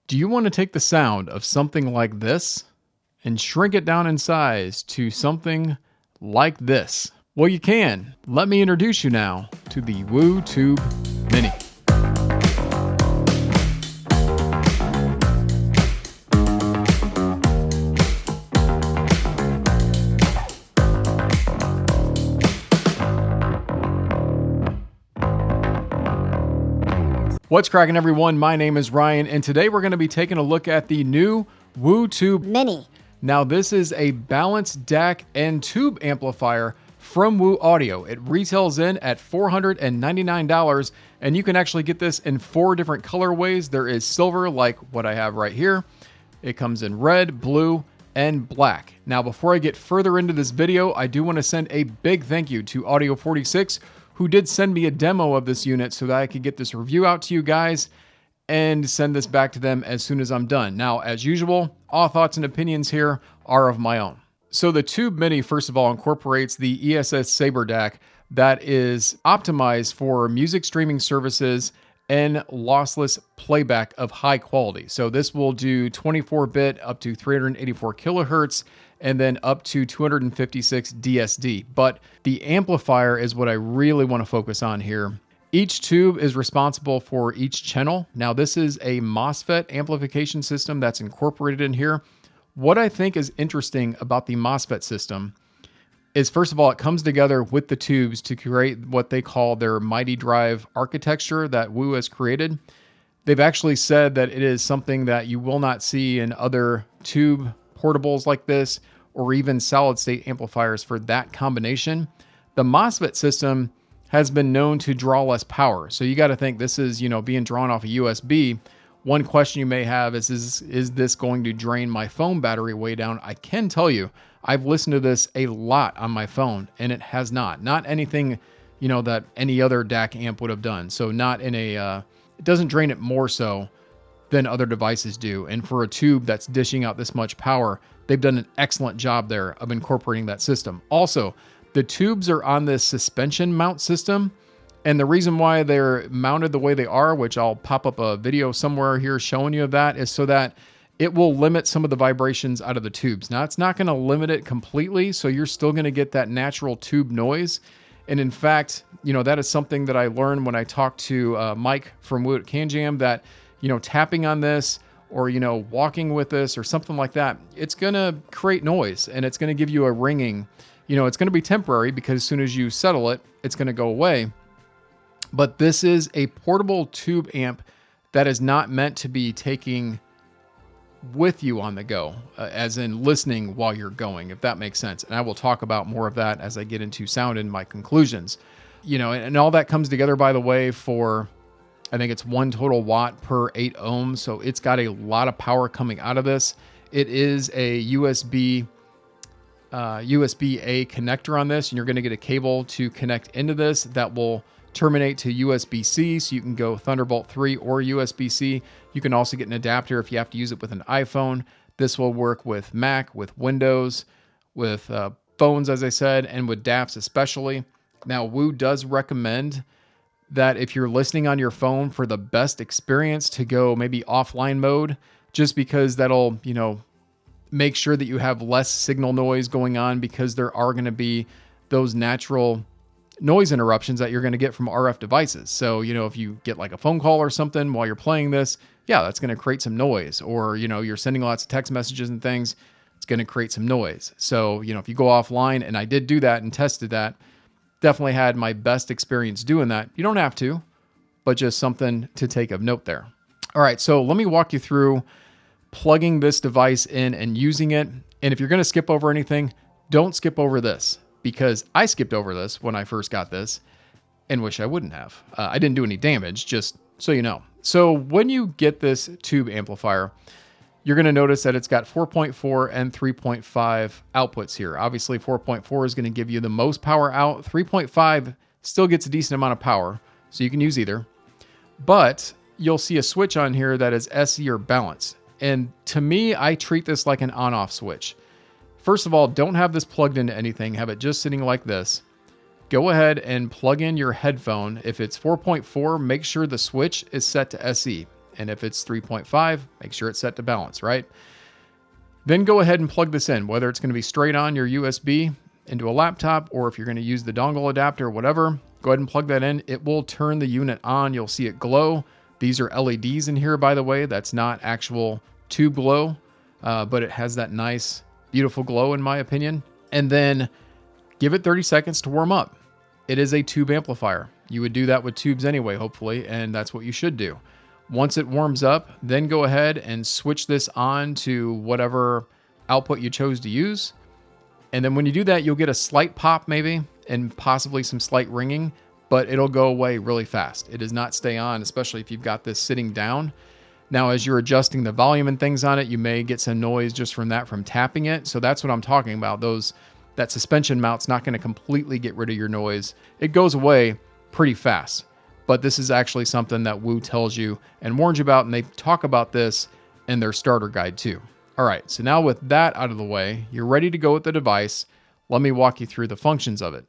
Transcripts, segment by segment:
Do you want to take the sound of something like this and shrink it down in size to something like this? Well, you can. Let me introduce you now to the Woo Tube Mini. What's cracking, everyone? My name is Ryan, and today we're going to be taking a look at the new Woo Tube Mini. Now, this is a balanced DAC and tube amplifier from Woo Audio. It retails in at $499, and you can actually get this in 4 different colorways. There is silver, like what I have right here. It comes in red, blue, and black. Now, before I get further into this video, I do want to send a big thank you to Audio 46, who did send me a demo of this unit so that I could get this review out to you guys and send this back to them as soon as I'm done. Now, as usual, all thoughts and opinions here are of my own. So the Tube Mini, first of all, incorporates the ESS Saber DAC that is optimized for music streaming services and lossless playback of high quality. So this will do 24-bit up to 384 kilohertz and then up to 256 DSD. But the amplifier is what I really want to focus on here. Each tube is responsible for each channel. Now, this is a MOSFET amplification system that's incorporated in here. What I think is interesting about the MOSFET system is, first of all, it comes together with the tubes to create what they call their Mighty Drive architecture that Woo has created. They've actually said that it is something that you will not see in other tube portables like this, or even solid state amplifiers for that combination. The MOSFET system has been known to draw less power. So you got to think this is, being drawn off a USB. One question you may have is this going to drain my phone battery way down? I can tell you, I've listened to this a lot on my phone, and it has not. Not anything, that any other DAC amp would have done. So not in a, it doesn't drain it more so than other devices do. And for a tube that's dishing out this much power, they've done an excellent job there of incorporating that system. Also, the tubes are on this suspension mount system. And the reason why they're mounted the way they are, which I'll pop up a video somewhere here showing you of that, is so that it will limit some of the vibrations out of the tubes. Now, it's not going to limit it completely, so you're still going to get that natural tube noise. And in fact, that is something that I learned when I talked to Mike from Woo at CanJam, that tapping on this or, walking with this or something like that, it's going to create noise and it's going to give you a ringing. It's going to be temporary because as soon as you settle it, it's going to go away. But this is a portable tube amp that is not meant to be taking with you on the go, as in listening while you're going, if that makes sense. And I will talk about more of that as I get into sound in my conclusions. And all that comes together, by the way, for, I think it's 1 total watt per 8 ohms. So it's got a lot of power coming out of this. It is a USB-A connector on this, and you're going to get a cable to connect into this that will terminate to USB-C, so you can go Thunderbolt 3 or USB-C. You can also get an adapter if you have to use it with an iPhone. This will work with Mac, with Windows, with phones, as I said, and with DACs especially. Now, Woo does recommend that if you're listening on your phone, for the best experience, to go maybe offline mode, just because that'll, make sure that you have less signal noise going on, because there are going to be those natural noise interruptions that you're going to get from RF devices. So, if you get like a phone call or something while you're playing this, yeah, that's going to create some noise. Or, you're sending lots of text messages and things, it's going to create some noise. So, if you go offline, and I did do that and tested that, definitely had my best experience doing that. You don't have to, but just something to take of note there. All right, so let me walk you through plugging this device in and using it. And if you're going to skip over anything, don't skip over this, because I skipped over this when I first got this and wish I wouldn't have. I didn't do any damage, just so you know. So when you get this tube amplifier, you're going to notice that it's got 4.4 and 3.5 outputs here. Obviously, 4.4 is going to give you the most power out. 3.5 still gets a decent amount of power, so you can use either. But you'll see a switch on here that is SE or balance. And to me, I treat this like an on-off switch. First of all, don't have this plugged into anything. Have it just sitting like this. Go ahead and plug in your headphone. If it's 4.4, make sure the switch is set to SE. And if it's 3.5, make sure it's set to balance, right? Then go ahead and plug this in, whether it's going to be straight on your USB into a laptop, or if you're going to use the dongle adapter or whatever, go ahead and plug that in. It will turn the unit on. You'll see it glow. These are LEDs in here, by the way. That's not actual tube glow, but it has that nice, beautiful glow in my opinion. And then give it 30 seconds to warm up. It is a tube amplifier. You would do that with tubes anyway, hopefully, and that's what you should do. Once it warms up, then go ahead and switch this on to whatever output you chose to use. And then when you do that, you'll get a slight pop maybe, and possibly some slight ringing, but it'll go away really fast. It does not stay on, especially if you've got this sitting down. Now, as you're adjusting the volume and things on it, you may get some noise just from that, from tapping it. So that's what I'm talking about. That suspension mount's not going to completely get rid of your noise. It goes away pretty fast. But this is actually something that Woo tells you and warns you about, and they talk about this in their starter guide too. All right, so now with that out of the way, you're ready to go with the device. Let me walk you through the functions of it.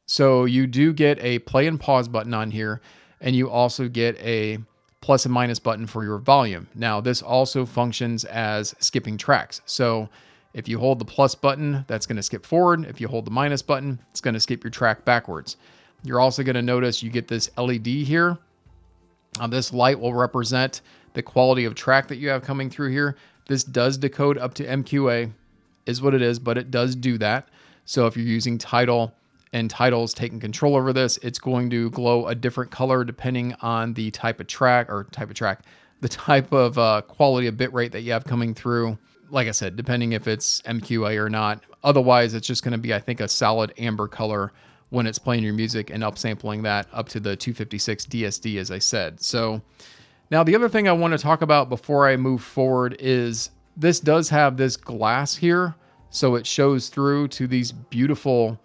So you do get a play and pause button on here, and you also get a plus and minus button for your volume. Now, this also functions as skipping tracks. So if you hold the plus button, that's going to skip forward. If you hold the minus button, it's going to skip your track backwards. You're also going to notice you get this LED here. This light will represent the quality of track that you have coming through here. This does decode up to MQA, is what it is, but it does do that. So if you're using Tidal and Tidal's taking control over this, it's going to glow a different color depending on the type of track, the type of quality of bitrate that you have coming through. Like I said, depending if it's MQA or not. Otherwise, it's just going to be, I think, a solid amber color when it's playing your music and upsampling that up to the 256 DSD, as I said. So now the other thing I want to talk about before I move forward is this does have this glass here. So it shows through to these beautiful,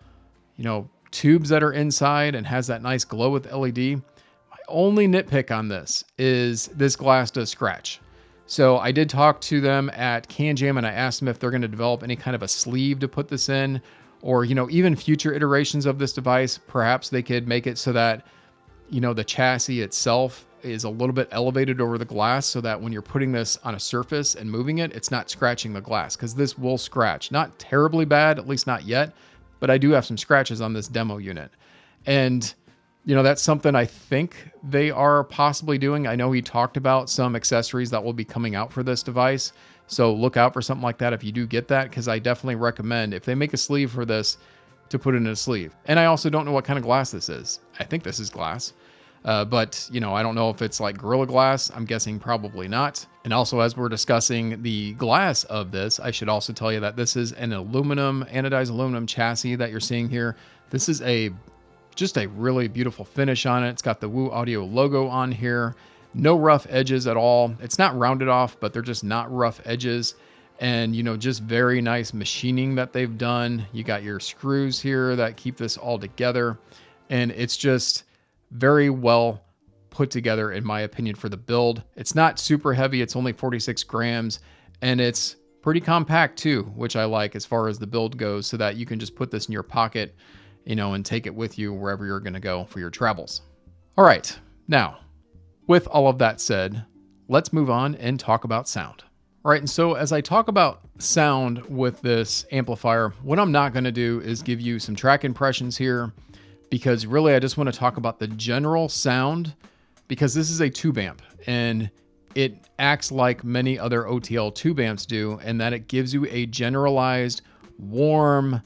tubes that are inside and has that nice glow with LED. My only nitpick on this is this glass does scratch. So I did talk to them at Can Jam, and I asked them if they're going to develop any kind of a sleeve to put this in, or, even future iterations of this device. Perhaps they could make it so that, the chassis itself is a little bit elevated over the glass so that when you're putting this on a surface and moving it, it's not scratching the glass, because this will scratch. Not terribly bad, at least not yet, but I do have some scratches on this demo unit. And that's something I think they are possibly doing. I know he talked about some accessories that will be coming out for this device. So look out for something like that if you do get that, because I definitely recommend, if they make a sleeve for this, to put it in a sleeve. And I also don't know what kind of glass this is. I think this is glass. But I don't know if it's like Gorilla Glass. I'm guessing probably not. And also, as we're discussing the glass of this, I should also tell you that this is an anodized aluminum chassis that you're seeing here. This is just a really beautiful finish on it. It's got the Woo Audio logo on here. No rough edges at all. It's not rounded off, but they're just not rough edges. And, just very nice machining that they've done. You got your screws here that keep this all together. And it's just very well put together, in my opinion, for the build. It's not super heavy. It's only 46 grams. And it's pretty compact too, which I like as far as the build goes, so that you can just put this in your pocket, and take it with you wherever you're going to go for your travels. All right. Now, with all of that said, let's move on and talk about sound. All right, and so as I talk about sound with this amplifier, what I'm not going to do is give you some track impressions here, because really I just want to talk about the general sound, because this is a tube amp and it acts like many other OTL tube amps do, and that it gives you a generalized, warm,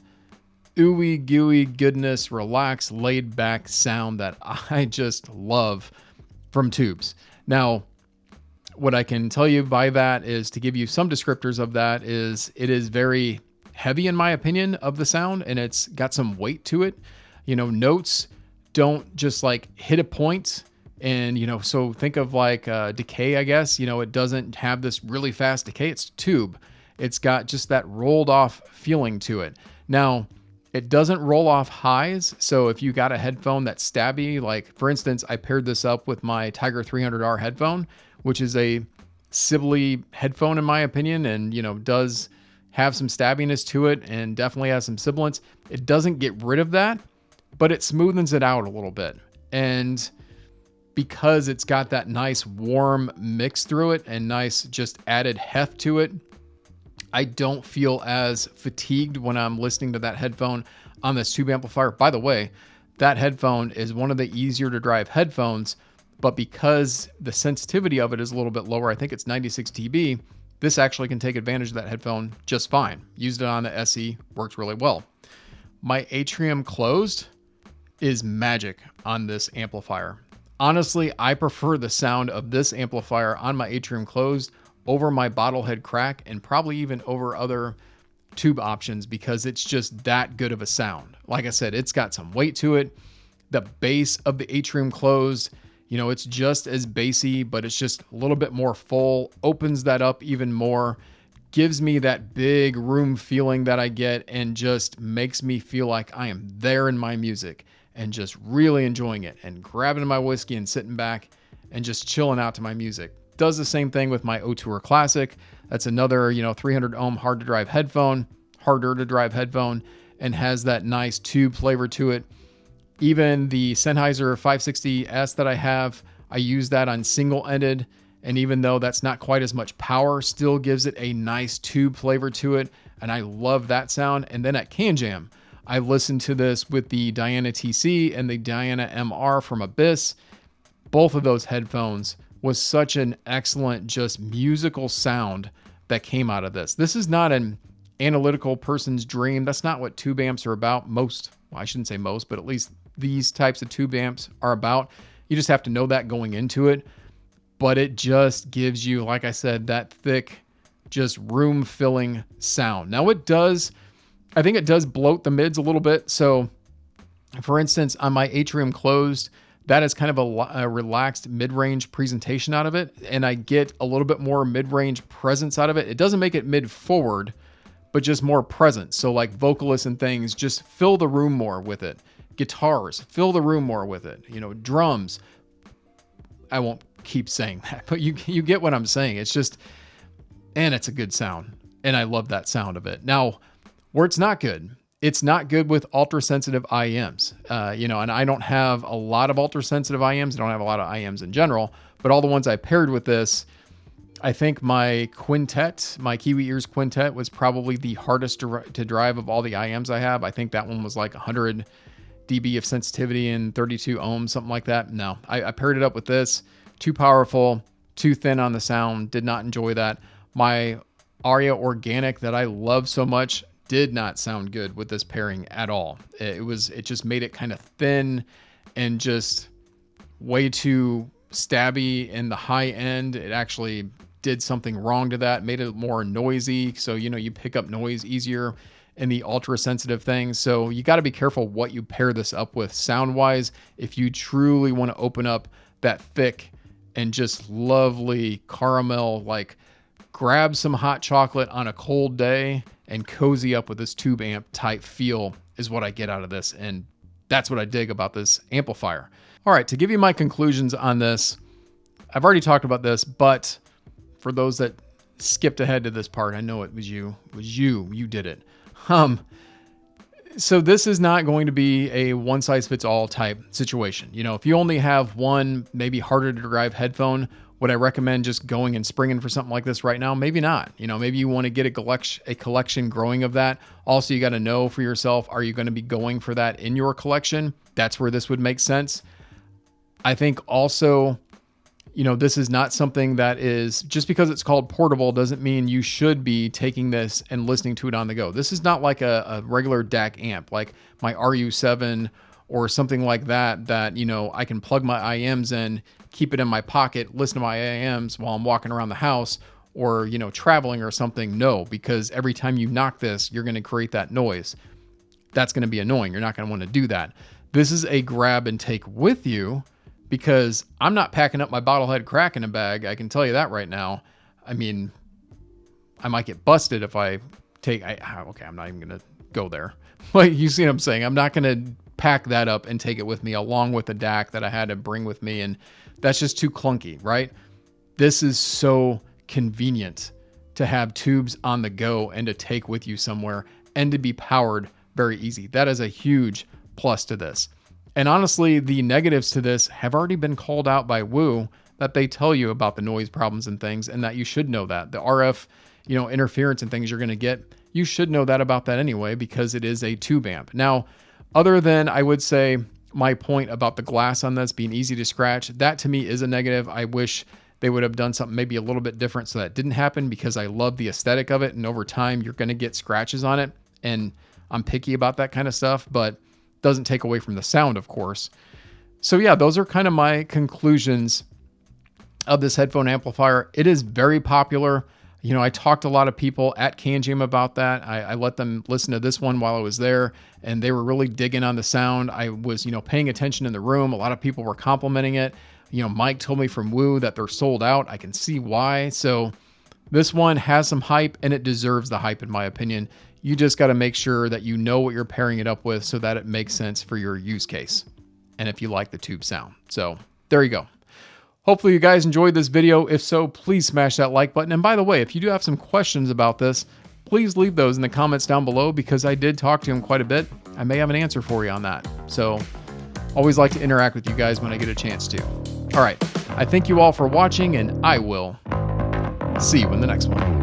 ooey gooey goodness, relaxed, laid back sound that I just love from tubes. Now, what I can tell you by that is, to give you some descriptors of that, is it is very heavy in my opinion of the sound, and it's got some weight to it. Notes don't just like hit a point and, so think of like decay, I guess. It doesn't have this really fast decay. It's tube. It's got just that rolled off feeling to it. Now, it doesn't roll off highs. So if you got a headphone that's stabby, like for instance, I paired this up with my Tiger 300R headphone, which is a Sibley headphone in my opinion, and does have some stabbiness to it and definitely has some sibilance. It doesn't get rid of that, but it smoothens it out a little bit. And because it's got that nice warm mix through it and nice just added heft to it, I don't feel as fatigued when I'm listening to that headphone on this tube amplifier. By the way, that headphone is one of the easier to drive headphones, but because the sensitivity of it is a little bit lower, I think it's 96 dB, this actually can take advantage of that headphone just fine. Used it on the SE, works really well. My atrium closed is magic on this amplifier. Honestly, I prefer the sound of this amplifier on my atrium closed over my bottle head crack and probably even over other tube options because it's just that good of a sound. Like I said, it's got some weight to it. The bass of the atrium closed, it's just as bassy, but it's just a little bit more full, opens that up even more, gives me that big room feeling that I get and just makes me feel like I am there in my music and just really enjoying it and grabbing my whiskey and sitting back and just chilling out to my music. Does the same thing with my O2R Classic. That's another, 300 ohm harder to drive headphone, and has that nice tube flavor to it. Even the Sennheiser 560S that I have, I use that on single-ended, and even though that's not quite as much power, still gives it a nice tube flavor to it, and I love that sound. And then at CanJam, I listened to this with the Diana TC and the Diana MR from Abyss. Both of those headphones was such an excellent, just musical sound that came out of this. This is not an analytical person's dream. That's not what tube amps are about. I shouldn't say most, but at least these types of tube amps are about. You just have to know that going into it. But it just gives you, like I said, that thick, just room-filling sound. Now I think it does bloat the mids a little bit. So, for instance, on my atrium closed, that is kind of a relaxed mid-range presentation out of it. And I get a little bit more mid-range presence out of it. It doesn't make it mid-forward, but just more presence. So like vocalists and things, just fill the room more with it. Guitars, fill the room more with it. Drums. I won't keep saying that, but you get what I'm saying. It's just, and it's a good sound. And I love that sound of it. Now, where it's not good with ultra-sensitive IEMs. And I don't have a lot of ultra-sensitive IEMs. I don't have a lot of IEMs in general, but all the ones I paired with this, I think my Kiwi Ears Quintet was probably the hardest to drive of all the IEMs I have. I think that one was like 100 dB of sensitivity and 32 ohms, something like that. No, I paired it up with this. Too powerful, too thin on the sound. Did not enjoy that. My Aria Organic that I love so much did not sound good with this pairing at all. It just made it kind of thin and just way too stabby in the high end. It actually did something wrong to that, made it more noisy. So, you pick up noise easier in the ultra sensitive things. So you got to be careful what you pair this up with sound wise. If you truly want to open up that thick and just lovely caramel, like grab some hot chocolate on a cold day and cozy up with this tube amp type feel is what I get out of this. And that's what I dig about this amplifier. All right, to give you my conclusions on this, I've already talked about this, but for those that skipped ahead to this part, I know it was you did it. So this is not going to be a one size fits all type situation. If you only have one, maybe harder to drive headphone, would I recommend just going and springing for something like this right now? Maybe not. Maybe you want to get a collection growing of that. Also, you got to know for yourself, are you going to be going for that in your collection? That's where this would make sense. I think also, this is not something that is, just because it's called portable doesn't mean you should be taking this and listening to it on the go. This is not like a regular DAC amp, like my RU7 or something like that, I can plug my IEMs in, keep it in my pocket, listen to my IEMs while I'm walking around the house or, traveling or something. No, because every time you knock this, you're going to create that noise. That's going to be annoying. You're not going to want to do that. This is a grab and take with you, because I'm not packing up my bottlehead crack in a bag. I can tell you that right now. I mean, I might get busted if I take, I'm not even going to go there. But you see what I'm saying? I'm not going to pack that up and take it with me along with the DAC that I had to bring with me. And that's just too clunky, right? This is so convenient to have tubes on the go and to take with you somewhere and to be powered very easy. That is a huge plus to this. And honestly, the negatives to this have already been called out by Woo, that they tell you about the noise problems and things, and that you should know that. The RF, interference and things you're going to get, you should know that about that anyway, because it is a tube amp. Now, other than, I would say, my point about the glass on this being easy to scratch, that to me is a negative. I wish they would have done something maybe a little bit different so that didn't happen, because I love the aesthetic of it. And over time, you're going to get scratches on it. And I'm picky about that kind of stuff, but doesn't take away from the sound, of course. So yeah, those are kind of my conclusions of this headphone amplifier. It is very popular. I talked to a lot of people at Cayin about that. I let them listen to this one while I was there, and they were really digging on the sound. I was, paying attention in the room. A lot of people were complimenting it. Mike told me from Woo that they're sold out. I can see why. So this one has some hype, and it deserves the hype, in my opinion. You just got to make sure that you know what you're pairing it up with so that it makes sense for your use case, and if you like the tube sound. So there you go. Hopefully you guys enjoyed this video. If so, please smash that like button. And by the way, if you do have some questions about this, please leave those in the comments down below, because I did talk to him quite a bit. I may have an answer for you on that. So always like to interact with you guys when I get a chance to. All right. I thank you all for watching, and I will see you in the next one.